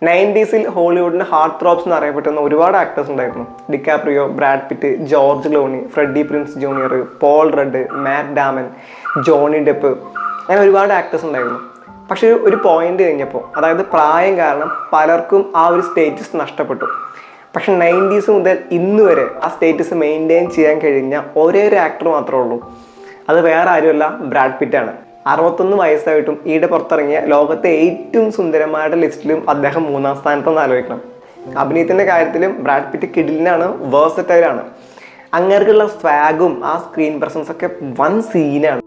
90s ഹോളിവുഡിന്റെ heart ത്രോപ്സ് എന്ന് അറിയപ്പെട്ടുന്ന ഒരുപാട് actors ഉണ്ടായിരുന്നു. DiCaprio, Brad Pitt, George Clooney, Freddie Prinze Junior, Paul Rudd, Matt Damon, Johnny Depp, അങ്ങനെ ഒരുപാട് actors ഉണ്ടായിരുന്നു. പക്ഷെ ഒരു പോയിന്റ് കഴിഞ്ഞപ്പോൾ, അതായത് പ്രായം കാരണം പലർക്കും ആ ഒരു സ്റ്റേറ്റസ് നഷ്ടപ്പെട്ടു. പക്ഷെ 90s മുതൽ ഇന്ന് വരെ ആ സ്റ്റേറ്റസ് മെയിൻറ്റെയിൻ ചെയ്യാൻ കഴിഞ്ഞ ഒരേ ഒരു ആക്ടർ മാത്രമേ ഉള്ളൂ. അത് വേറെ ആരുമല്ല, ബ്രാഡ് പിറ്റാണ്. 61 വയസ്സായിട്ടും ഈടെ പുറത്തിറങ്ങിയ ലോകത്തെ ഏറ്റവും സുന്ദരന്മാരുടെ ലിസ്റ്റിലും അദ്ദേഹം 3-ാം സ്ഥാനത്തെന്ന് ആലോചിക്കണം. അഭിനയത്തിൻ്റെ കാര്യത്തിലും ബ്രാഡ് പിറ്റ് കിഡിലിനാണ്, വേഴ്സറ്റൈലാണ്. അങ്ങേർക്കുള്ള സ്വാഗും ആ സ്ക്രീൻ പ്രസൻസ് ഒക്കെ വൻ സീനാണ്.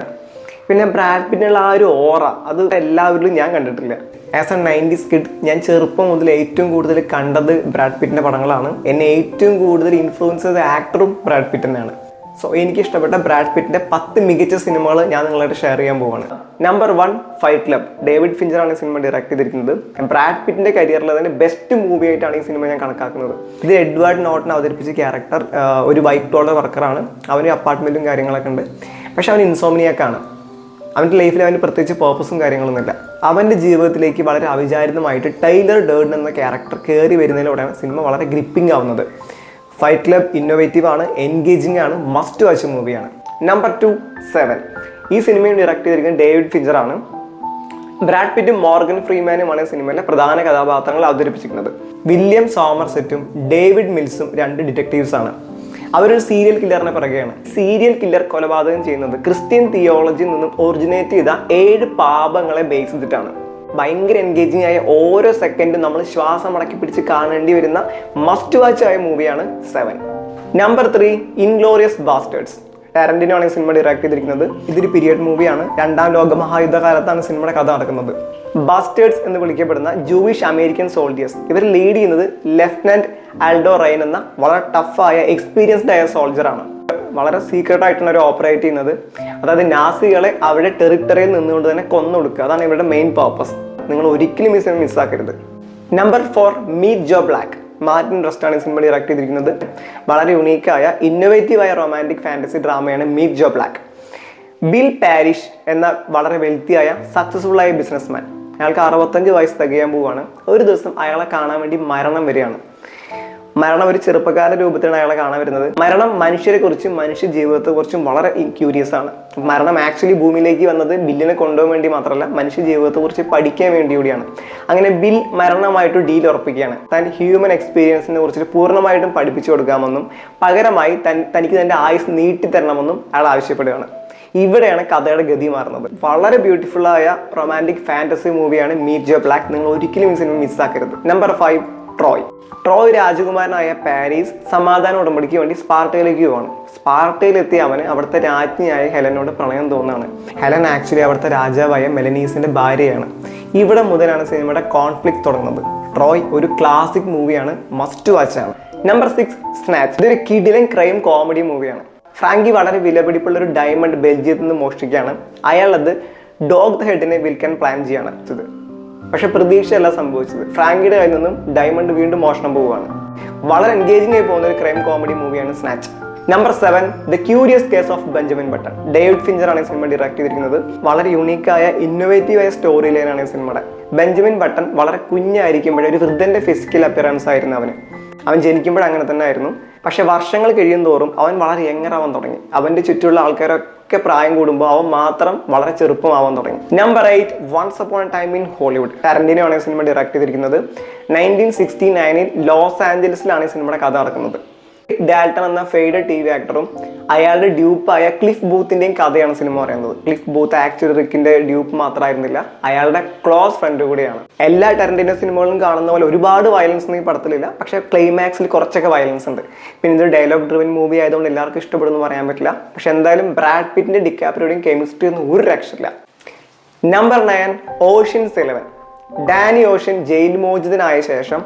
പിന്നെ ബ്രാഡ് പിറ്റിനുള്ള ആ ഒരു ഓറ അത് എല്ലാവരിലും ഞാൻ കണ്ടിട്ടില്ല. ആസ് എ 90s കിഡ് ഞാൻ ചെറുപ്പം മുതൽ ഏറ്റവും കൂടുതൽ കണ്ടത് ബ്രാഡ് പിറ്റിൻ്റെ പടങ്ങളാണ്. എന്നെ ഏറ്റവും കൂടുതൽ ഇൻഫ്ലുവൻസ് ചെയ്ത ആക്ടറും ബ്രാഡ് പിറ്റ് തന്നെയാണ്. സോ എനിക്ക് ഇഷ്ടപ്പെട്ട ബ്രാഡ് പിറ്റിന്റെ 10 മികച്ച സിനിമകൾ ഞാൻ നിങ്ങളായിട്ട് ഷെയർ ചെയ്യാൻ പോവാണ്. Number 1, fight club. David Fincher ആണ് ഈ സിനിമ ഡയറക്ട് ചെയ്തിരിക്കുന്നത്. ബ്രാഡ് പിറ്റിന്റെ കരിയറിൽ തന്നെ ബെസ്റ്റ് മൂവി ആയിട്ടാണ് ഈ സിനിമ ഞാൻ കണക്കാക്കുന്നത്. ഇത് എഡ്വേർഡ് നോർട്ടൺ അവതരിപ്പിച്ച ക്യാരക്ടർ ഒരു വൈറ്റ് കോളർ വർക്കറാണ്. അവന് അപ്പാർട്ട്മെന്റും കാര്യങ്ങളൊക്കെ ഉണ്ട്. പക്ഷെ അവൻ ഇൻസോമിനിയാക്കാണ്. അവൻ്റെ ലൈഫിൽ അവന് പ്രത്യേകിച്ച് പേർപ്പസും കാര്യങ്ങളൊന്നുമില്ല. അവൻ്റെ ജീവിതത്തിലേക്ക് വളരെ അവിചാരിതമായിട്ട് ടൈലർ ഡേർഡൻ എന്ന ക്യാരക്ടർ കയറി വരുന്നതിലൂടെയാണ് സിനിമ വളരെ ഗ്രിപ്പിംഗ് ആവുന്നത്. ഫൈറ്റ് ക്ലബ് ഇന്നോവേറ്റീവ് ആണ്, എൻഗേജിംഗ് ആണ്, മസ്റ്റ് വാച്ച് മൂവിയാണ്. നമ്പർ 2, 7. ഈ സിനിമയും ഡയറക്ട് ചെയ്തിരിക്കുന്നത് ഡേവിഡ് ഫിഞ്ചർ ആണ്. ബ്രാഡ് പിറ്റും മോർഗൻ ഫ്രീമാനുമാണ് സിനിമയിലെ പ്രധാന കഥാപാത്രങ്ങൾ അവതരിപ്പിച്ചിരിക്കുന്നത്. വില്യം സോമർസെറ്റും ഡേവിഡ് മിൽസും 2 ഡിറ്റക്റ്റീവ്സ് ആണ്. അവരൊരു സീരിയൽ കില്ലറിനെ പിറകെയാണ്. സീരിയൽ കില്ലർ കൊലപാതകം ചെയ്യുന്നത് ക്രിസ്ത്യൻ തിയോളജിയിൽ നിന്നും ഒറിജിനേറ്റ് ചെയ്ത 7 പാപങ്ങളെ ബേസ് ചെയ്തിട്ടാണ്. ഭയങ്കര എൻഗേജിങ് ആയ ഓരോ സെക്കൻഡും നമ്മൾ ശ്വാസം അടക്കി പിടിച്ച് കാണേണ്ടി വരുന്ന മസ്റ്റ് വാച്ച് ആയ മൂവിയാണ് 7. Number 3, inglorious ബാസ്റ്റേർഡ്സ്. ടാരന്റിനോ ആണ് ഈ സിനിമ ഡയറക്ട് ചെയ്തിരിക്കുന്നത്. ഇതൊരു പീരിയഡ് മൂവിയാണ്. 2ാം ലോക മഹായുദ്ധകാലത്താണ് സിനിമയുടെ കഥ നടക്കുന്നത്. ബാസ്റ്റേർഡ്സ് എന്ന് വിളിക്കപ്പെടുന്ന ജൂയിഷ് അമേരിക്കൻ സോൾജിയേഴ്സ്, ഇവർ ലീഡ് ചെയ്യുന്നത് ലെഫ്റ്റനന്റ് ആൽഡോ റൈൻ എന്ന വളരെ ടഫായ എക്സ്പീരിയൻസ്ഡ് ആയ സോൾജറാണ്. വളരെ സീക്രട്ട് ആയിട്ടാണ് അവർ ഓപ്പറേറ്റ് ചെയ്യുന്നത്. അതായത് നാസികളെ അവരുടെ ടെറിട്ടറിയിൽ നിന്നുകൊണ്ട് തന്നെ കൊന്നൊടുക്കുക. അതാണ് ഇവരുടെ മെയിൻ പർപ്പസ്. നിങ്ങൾ ഒരിക്കലും ഈ സിനിമ മിസ്സാക്കരുത്. നമ്പർ 4, മീറ്റ് ജോ ബ്ലാക്ക്. മാർട്ടിൻ റസ്റ്റ് ആണ് ഈ സിനിമ ഡയറക്ട് ചെയ്തിരിക്കുന്നത്. വളരെ യുണീക്കായ ഇന്നോവേറ്റീവായ റൊമാൻറ്റിക് ഫാന്റസി ഡ്രാമയാണ് മീറ്റ് ജോ ബ്ലാക്ക്. ബിൽ പാരിഷ് എന്ന വളരെ വെൽത്തിയായ സക്സസ്ഫുൾ ആയ ബിസിനസ്മാൻ, അയാൾക്ക് 65 വയസ്സ് തികയാൻ പോവുകയാണ്. ഒരു ദിവസം അയാളെ കാണാൻ വേണ്ടി മരണം വരികയാണ്. മരണം ഒരു ചെറുപ്പക്കാരുടെ രൂപത്തിലാണ് അയാളെ കാണാൻ വരുന്നത്. മരണം മനുഷ്യരെ കുറിച്ചും മനുഷ്യ ജീവിതത്തെ കുറിച്ചും വളരെ ക്യൂരിയസ് ആണ്. മരണം ആക്ച്വലി ഭൂമിയിലേക്ക് വന്നത് ബില്ലിനെ കൊണ്ടുപോകാൻ വേണ്ടി മാത്രമല്ല, മനുഷ്യ ജീവിതത്തെ കുറിച്ച് പഠിക്കാൻ വേണ്ടി കൂടിയാണ്. അങ്ങനെ ബിൽ മരണമായിട്ട് ഡീൽ ഉറപ്പിക്കുകയാണ്. താൻ ഹ്യൂമൻ എക്സ്പീരിയൻസിനെ കുറിച്ചിട്ട് പൂർണ്ണമായിട്ടും പഠിപ്പിച്ചു കൊടുക്കാമെന്നും പകരമായി തനിക്ക് തൻ്റെ ആയുസ് നീട്ടിത്തരണമെന്നും അയാൾ ആവശ്യപ്പെടുകയാണ്. ഇവിടെയാണ് കഥയുടെ ഗതി മാറുന്നത്. വളരെ ബ്യൂട്ടിഫുൾ ആയ റൊമാൻറ്റിക് ഫാന്റസി മൂവിയാണ് മീറ്റ് ജോ ബ്ലാക്ക്. നിങ്ങൾ ഒരിക്കലും ഈ സിനിമ മിസ്സാക്കരുത്. നമ്പർ 5, ട്രോയ് രാജകുമാരനായ പാരീസ് സമാധാന ഉടമ്പടിക്ക് വേണ്ടി സ്പാർട്ടയിലേക്ക് പോവാണ്. സ്പാർട്ടയിലെത്തിയ അവന് അവിടുത്തെ രാജ്ഞിയായ ഹെലനോട് പ്രണയം തോന്നുകയാണ്. ഹെലൻ ആക്ച്വലി അവിടുത്തെ രാജാവായ മെലനീസിന്റെ ഭാര്യയാണ്. ഇവിടെ മുതലാണ് സിനിമയുടെ കോൺഫ്ലിക്റ്റ് തുടങ്ങുന്നത്. ട്രോയ് ഒരു ക്ലാസിക് മൂവിയാണ്, മസ്റ്റ് വാച്ച് ആണ്. Number 6, snatch. ഇതൊരു കിടിലൻ ക്രൈം കോമഡി മൂവിയാണ്. ഫ്രാങ്കി വളരെ വിലപിടിപ്പുള്ള ഒരു ഡയമണ്ട് ബെൽജിയത്തിൽ നിന്ന് മോഷ്ടിക്കുകയാണ്. അയാളത് ഡോഗ് ദ ഹെഡിനെ വിൽക്കാൻ പ്ലാൻ ചെയ്യാണ്. പക്ഷെ പ്രതീക്ഷയല്ല സംഭവിച്ചത്. ഫ്രാങ്കിയുടെ കയ്യിൽ നിന്നും ഡയമണ്ട് വീണ്ടും മോഷണം പോവുകയാണ്. വളരെ എൻഗേജിംഗ് ആയി പോകുന്ന ഒരു ക്രൈം കോമഡി മൂവിയാണ് snatch. Number 7, the curious case of Benjamin button. David Fincher ആണ് ഈ സിനിമ ഡയറക്ട് ചെയ്തിരിക്കുന്നത്. വളരെ യുണീക്കായ ഇന്നോവേറ്റീവായ സ്റ്റോറി ലൈനാണ് ഈ സിനിമയുടെ. ബെഞ്ചമിൻ ബട്ടൺ വളരെ കുഞ്ഞായിരിക്കുമ്പോഴേ ഒരു വൃദ്ധന്റെ ഫിസിക്കൽ അപ്പിയറൻസ് ആയിരുന്നു അവന്. അവൻ ജനിക്കുമ്പോൾ അങ്ങനെ തന്നെ ആയിരുന്നു. പക്ഷെ വർഷങ്ങൾ കഴിയും തോറും അവൻ വളരെ യങ്ങറാവാൻ തുടങ്ങി. അവൻ്റെ ചുറ്റുമുള്ള ആൾക്കാരൊക്കെ പ്രായം കൂടുമ്പോൾ അവൻ മാത്രം വളരെ ചെറുപ്പമാവാൻ തുടങ്ങി. Number 8, once upon a time in Hollywood. Tarantino ആണ് ഈ സിനിമ ഡയറക്ട് ചെയ്തിരിക്കുന്നത്. 1969 ലോസ് ആഞ്ചലസിലാണ് ഈ സിനിമയുടെ കഥ നടക്കുന്നത്. ഡാൽട്ടൺ എന്ന ഫെയ്ഡ് TV ആക്ടറും അയാളുടെ ഡ്യൂപ്പായ ക്ലിഫ് ബൂത്തിന്റെയും കഥയാണ് സിനിമ പറയുന്നത്. ക്ലിഫ് ബൂത്ത് ആക്ച്വലി റിക്കിന്റെ ഡ്യൂപ്പ് മാത്രമായിരുന്നില്ല, അയാളുടെ ക്ലോസ് ഫ്രണ്ട് കൂടിയാണ്. എല്ലാ ടാരന്റിനോ സിനിമകളും കാണുന്ന പോലെ ഒരുപാട് വയലൻസ് ഒന്നും ഈ പടത്തിലില്ല. പക്ഷെ ക്ലൈമാക്സിൽ കുറച്ചൊക്കെ വയലൻസ് ഉണ്ട്. പിന്നെ ഇതൊരു ഡയലോഗ് ഡ്രിവൻ മൂവി ആയതുകൊണ്ട് എല്ലാവർക്കും ഇഷ്ടപ്പെടുന്നു പറയാൻ പറ്റില്ല. പക്ഷെ എന്തായാലും ബ്രാഡ് പിറ്റിന്റെ ഡിക്കാപ്രിയോടെയും കെമിസ്ട്രി ഒന്നും ഒരു രക്ഷയില്ല. Number 9, Ocean's 11. Danny Ocean jail മോചിതനായ ശേഷം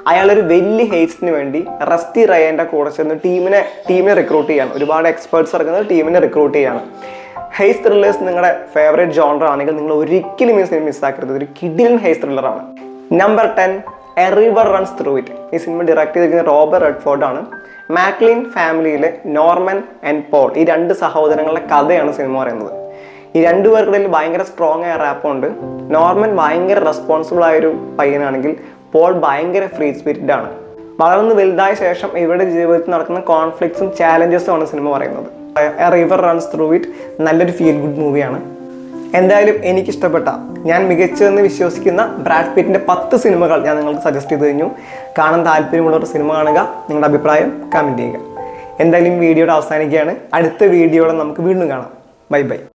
അയാളൊരു വലിയ ഹേസ്റ്റിന് വേണ്ടി റസ്റ്റി റയന്റെ കൂടെ ചെന്ന് ടീമിനെ റിക്രൂട്ട് ചെയ്യാണ്. ഒരുപാട് എക്സ്പേർട്സ് ഇറങ്ങുന്നത് ടീമിനെ റിക്രൂട്ട് ചെയ്യാണ്. ഹേസ് ത്രില്ലേഴ്സ് നിങ്ങളുടെ ഫേവറേറ്റ് ജോണർ ആണെങ്കിൽ നിങ്ങൾ ഒരിക്കലും ഈ സിനിമ മിസ്സാക്കരുത്. ഒരു കിഡിലൻ ഹേസ് ത്രില്ലറാണ്. Number 10, a river runs through it. ഈ സിനിമ ഡയറക്ട് ചെയ്തിരിക്കുന്ന റോബർട്ട് റെഡ്ഫോർഡ് ആണ്. മാക്ലിൻ ഫാമിലിയിലെ നോർമൻ ആൻഡ് പോൾ, ഈ 2 സഹോദരങ്ങളുടെ കഥയാണ് സിനിമ പറയുന്നത്. ഈ 2 പേർക്കിടയിൽ ഭയങ്കര സ്ട്രോങ് ആയ റാപ്പുണ്ട്. നോർമൻ ഭയങ്കര റെസ്പോൺസിബിൾ ആയൊരു പയ്യനാണെങ്കിൽ പോൾ ഭയങ്കര ഫ്രീ സ്പിരിറ്റഡ് ആണ്. വളർന്ന് വലുതായ ശേഷം ഇവരുടെ ജീവിതത്തിൽ നടക്കുന്ന കോൺഫ്ലിക്ട്സും ചാലഞ്ചസും ആണ് സിനിമ പറയുന്നത്. A river runs through it നല്ലൊരു ഫീൽ ഗുഡ് മൂവിയാണ്. എന്തായാലും എനിക്കിഷ്ടപ്പെട്ട, ഞാൻ മികച്ചതെന്ന് വിശ്വസിക്കുന്ന ബ്രാഡ് പിറ്റിൻ്റെ 10 സിനിമകൾ ഞാൻ നിങ്ങൾക്ക് സജസ്റ്റ് ചെയ്ത് കഴിഞ്ഞു. കാണാൻ താല്പര്യമുള്ളവർ സിനിമ കാണുക, നിങ്ങളുടെ അഭിപ്രായം കമൻറ്റ് ചെയ്യുക. എന്തായാലും വീഡിയോയുടെ അവസാനിക്കുകയാണ്. അടുത്ത വീഡിയോയിൽ നമുക്ക് വീണ്ടും കാണാം. Bye bye.